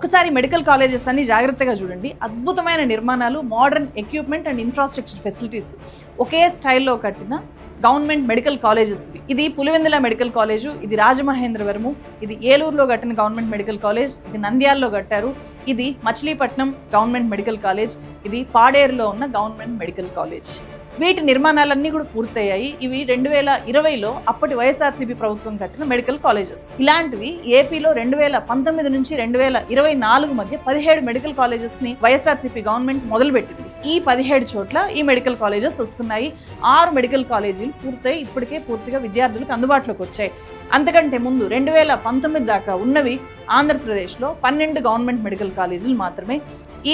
ఒక్కసారి medical colleges అన్ని జాగ్రత్తగా చూడండి. అద్భుతమైన నిర్మాణాలు, modern equipment and infrastructure facilities ఒకే స్టైల్లో కట్టిన గవర్నమెంట్ మెడికల్ కాలేజెస్. ఇది పులివెందుల మెడికల్ కాలేజు, ఇది రాజమహేంద్రవరము, ఇది ఏలూరులో కట్టిన గవర్నమెంట్ మెడికల్ కాలేజ్, ఇది నంద్యాలలో కట్టారు, ఇది మచిలీపట్నం గవర్నమెంట్ మెడికల్ కాలేజ్, ఇది పాడేరులో ఉన్న గవర్నమెంట్ మెడికల్ కాలేజ్. వీటి నిర్మాణాలన్నీ కూడా పూర్తయ్యాయి. ఇవి 2020లో అప్పటి వైఎస్ఆర్సీపీ ప్రభుత్వం కట్టిన మెడికల్ కాలేజెస్. ఇలాంటివి ఏపీలో 2019 నుంచి 2024 మధ్య 17 మెడికల్ కాలేజెస్ ని వైఎస్ఆర్సీపీ గవర్నమెంట్ మొదలుపెట్టింది. ఈ 17 చోట్ల ఈ మెడికల్ కాలేజెస్ వస్తున్నాయి. 6 మెడికల్ కాలేజీలు పూర్తయి ఇప్పటికే పూర్తిగా విద్యార్థులకు అందుబాటులోకి వచ్చాయి. అంతకంటే ముందు 2019 దాకా ఉన్నవి ఆంధ్రప్రదేశ్లో 12 గవర్నమెంట్ మెడికల్ కాలేజీలు మాత్రమే.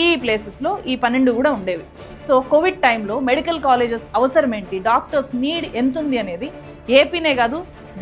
ఈ ప్లేసెస్లో ఈ 12 కూడా ఉండేవి. సో కోవిడ్ టైంలో మెడికల్ కాలేజెస్ అవసరం ఏంటి, డాక్టర్స్ నీడ్ ఎంత ఉంది అనేది ఏపీనే కాదు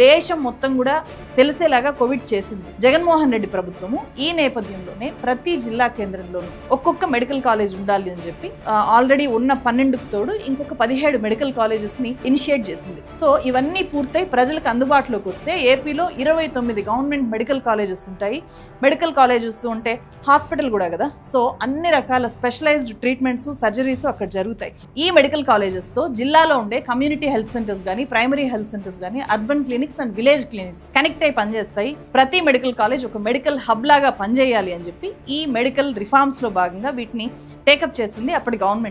దేశం మొత్తం కూడా తెలిసేలాగా కోవిడ్ చేసింది జగన్మోహన్ రెడ్డి ప్రభుత్వము. ఈ నేపథ్యంలోనే ప్రతి జిల్లా కేంద్రంలోనూ ఒక్కొక్క మెడికల్ కాలేజ్ ఉండాలి అని చెప్పి ఆల్రెడీ ఉన్న 12కు తోడు ఇంకొక 17 మెడికల్ కాలేజెస్ ని ఇనిషియేట్ చేసింది. సో ఇవన్నీ పూర్తయి ప్రజలకు అందుబాటులోకి వస్తే ఏపీలో 29 గవర్నమెంట్ మెడికల్ కాలేజెస్ ఉంటాయి. మెడికల్ కాలేజెస్ ఉంటే హాస్పిటల్ కూడా కదా, సో అన్ని రకాల స్పెషలైజ్డ్ ట్రీట్మెంట్స్, సర్జరీస్ అక్కడ జరుగుతాయి. ఈ మెడికల్ కాలేజెస్ తో జిల్లాలో ఉండే కమ్యూనిటీ హెల్త్ సెంటర్స్ కానీ, ప్రైమరీ హెల్త్ సెంటర్స్ కానీ, urban clinics and village clinics connect అయి పనిచేస్తాయి. ప్రతి మెడికల్ కాలేజ్ ఒక మెడికల్ హబ్ లాగా పనిచేయాలి అని చెప్పి ఈ మెడికల్ రిఫార్మ్స్ లో భాగంగా వీటిని టేకప్ చేసింది అప్పటి గవర్నమెంట్.